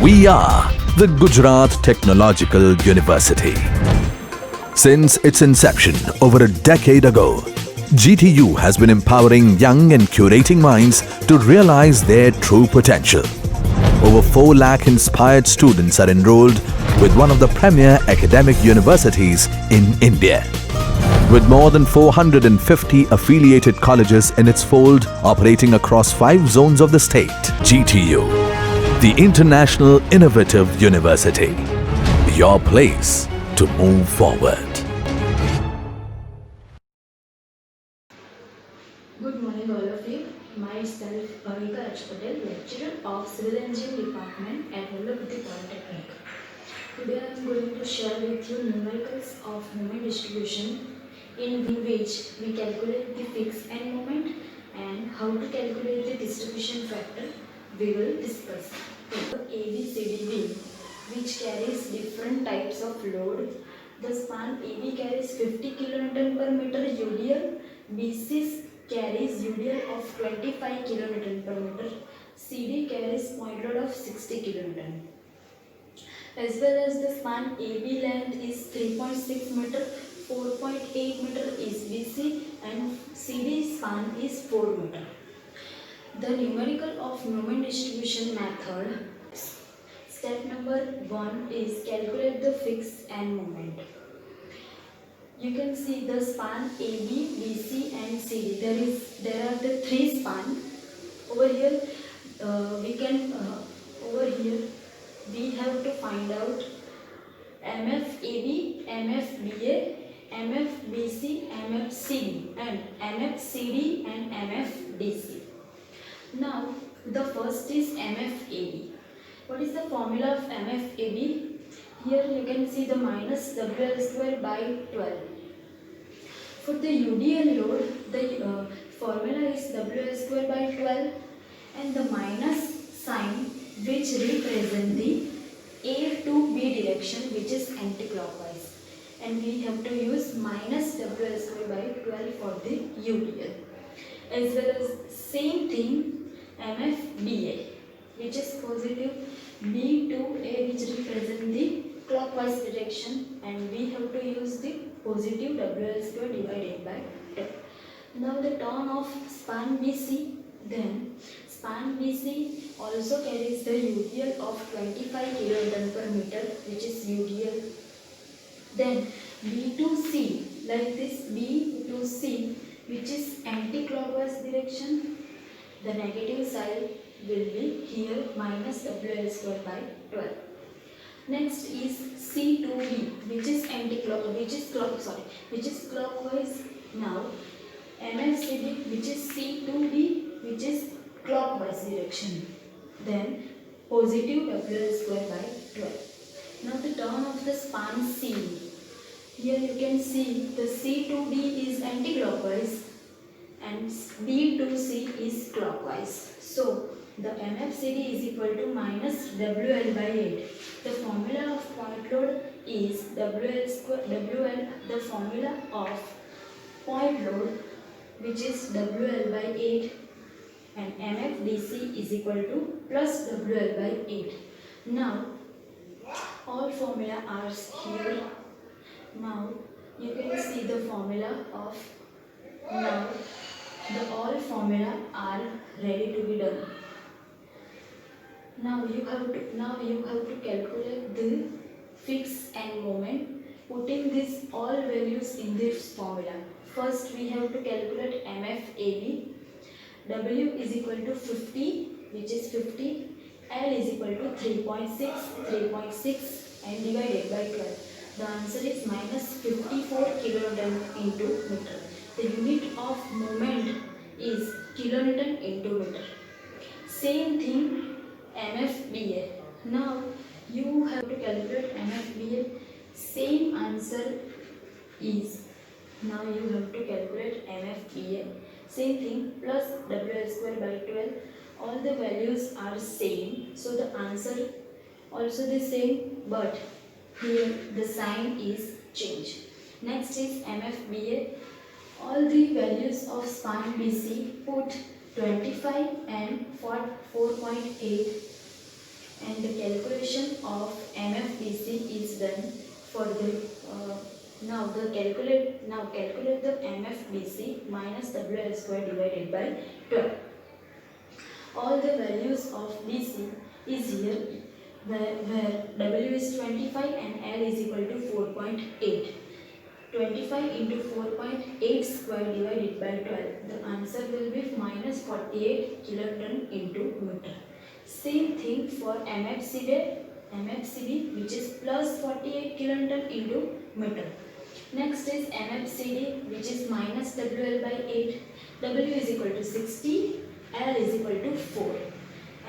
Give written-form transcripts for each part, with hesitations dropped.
We are the Gujarat Technological University. Since its inception over a decade ago, GTU has been empowering young and curating minds to realize their true potential. Over 4 lakh inspired students are enrolled with one of the premier academic universities in India. With more than 450 affiliated colleges in its fold operating across 5 zones of the state, GTU, the International Innovative University, your place to move forward. Good morning all of you. Myself BHAVIKA, lecturer of Civil Engineering Department at VALLABH Polytechnic. Today I am going to share with you numericals of moment distribution in which we calculate the fixed end moment and how to calculate the distribution factor we will discuss. ABCDB, which carries different types of load. The span AB carries 50 kN per meter UDL, BC carries UDL of 25 kN per meter, CD carries point load of 60 kN. As well as the span AB length is 3.6 meter, 4.8 meter is BC and CD span is 4 meter. The numerical of moment distribution method. Step number 1 is calculate the fixed end moment. You can see the span AB, BC and CD. There are the 3 span. Over here we have to find out MFAB, MFBA, MFBC, MFCD and MFCD and MFDC. Now the first is MFAB. What is the formula of MFAB? Here you can see the minus WL square by 12. For the UDL load, the formula is WL square by 12 and the minus sign which represent the A to B direction, which is anti-clockwise. And we have to use minus WL square by 12 for the UDL. As well as same thing MFBA, which is positive, B to A, which represent the clockwise direction, and we have to use the positive WL square divided by 10. Now the turn of span BC, then span BC also carries the UDL of 25 kN per meter, which is UDL. Then B to C, like this B to C, which is anti-clockwise direction. The negative side will be here minus WL square by 12. Next is C to B, which is clockwise. Now MFCD, which is C to B, which is clockwise direction. Then positive WL square by 12. Now the turn of the span C. Here you can see the C to D is anti-clockwise and B to C is clockwise. So the MFCD is equal to minus WL by 8. The formula of point load is WL, the formula of point load, which is WL by 8, and MFDC is equal to plus WL by 8. Now all formula are here. Now you can see the formula of all formula are ready to be done. Now you have to calculate the fixed end moment, putting these all values in this formula. First we have to calculate MFAB. W is equal to 50, which is 50. L is equal to 3.6 and divided by 12. The answer is minus 54 kN into meter. The unit of moment is kilonewton into meter. Same thing MFBA. Now you have to calculate MFBA. Same answer is, now you have to calculate MFBA. Same thing, plus WL square by 12. All the values are same, so the answer also the same, but here the sign is changed. Next is MFBA. All the values of span BC, put 25 and 4.8 and calculate distribution of MFBC is done for the now calculate the MFBC minus WL square divided by 12. All the values of BC is here where W is 25 and L is equal to 4.8. 25 into 4.8 square divided by 12. The answer will be minus 48 kiloton into meter. Same thing for MFCD which is plus 48 kiloton into meter. Next is MFCD which is minus WL by 8. W is equal to 60, L is equal to 4.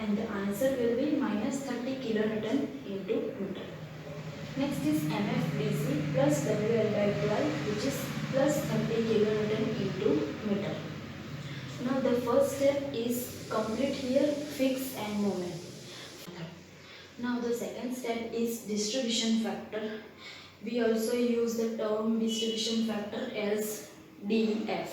And the answer will be minus 30 kilonewton into meter. Next is MFBC plus WL by 12 which is plus 30 kilonewton into meter. Now the first step is complete here, fix and moment. Now the second step is distribution factor. We also use the term distribution factor as DF.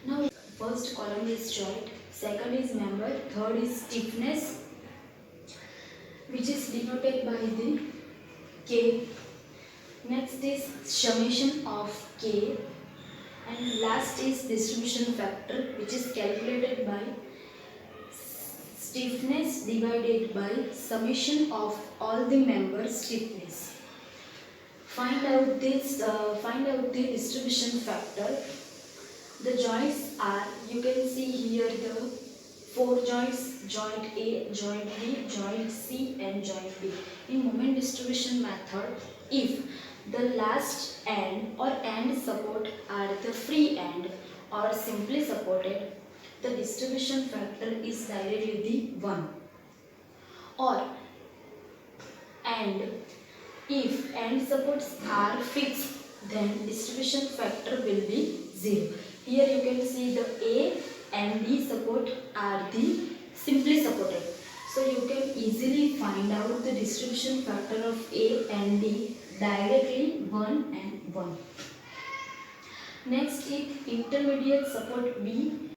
Now first column is joint, second is member, third is stiffness which is denoted by the K. Next is summation of K, and last is distribution factor which is calculated by stiffness divided by summation of all the members stiffness. Find out the distribution factor. The joints are, you can see here the 4 joints, joint A, joint B, joint C and joint D. In moment distribution method, if the last end or end support are the free end or simply supported, the distribution factor is directly the 1. Or and if end supports are fixed, then distribution factor will be 0. Here you can see the A and D support are the simply supported. So you can easily find out the distribution factor of A and D directly 1 and 1. Next is intermediate support B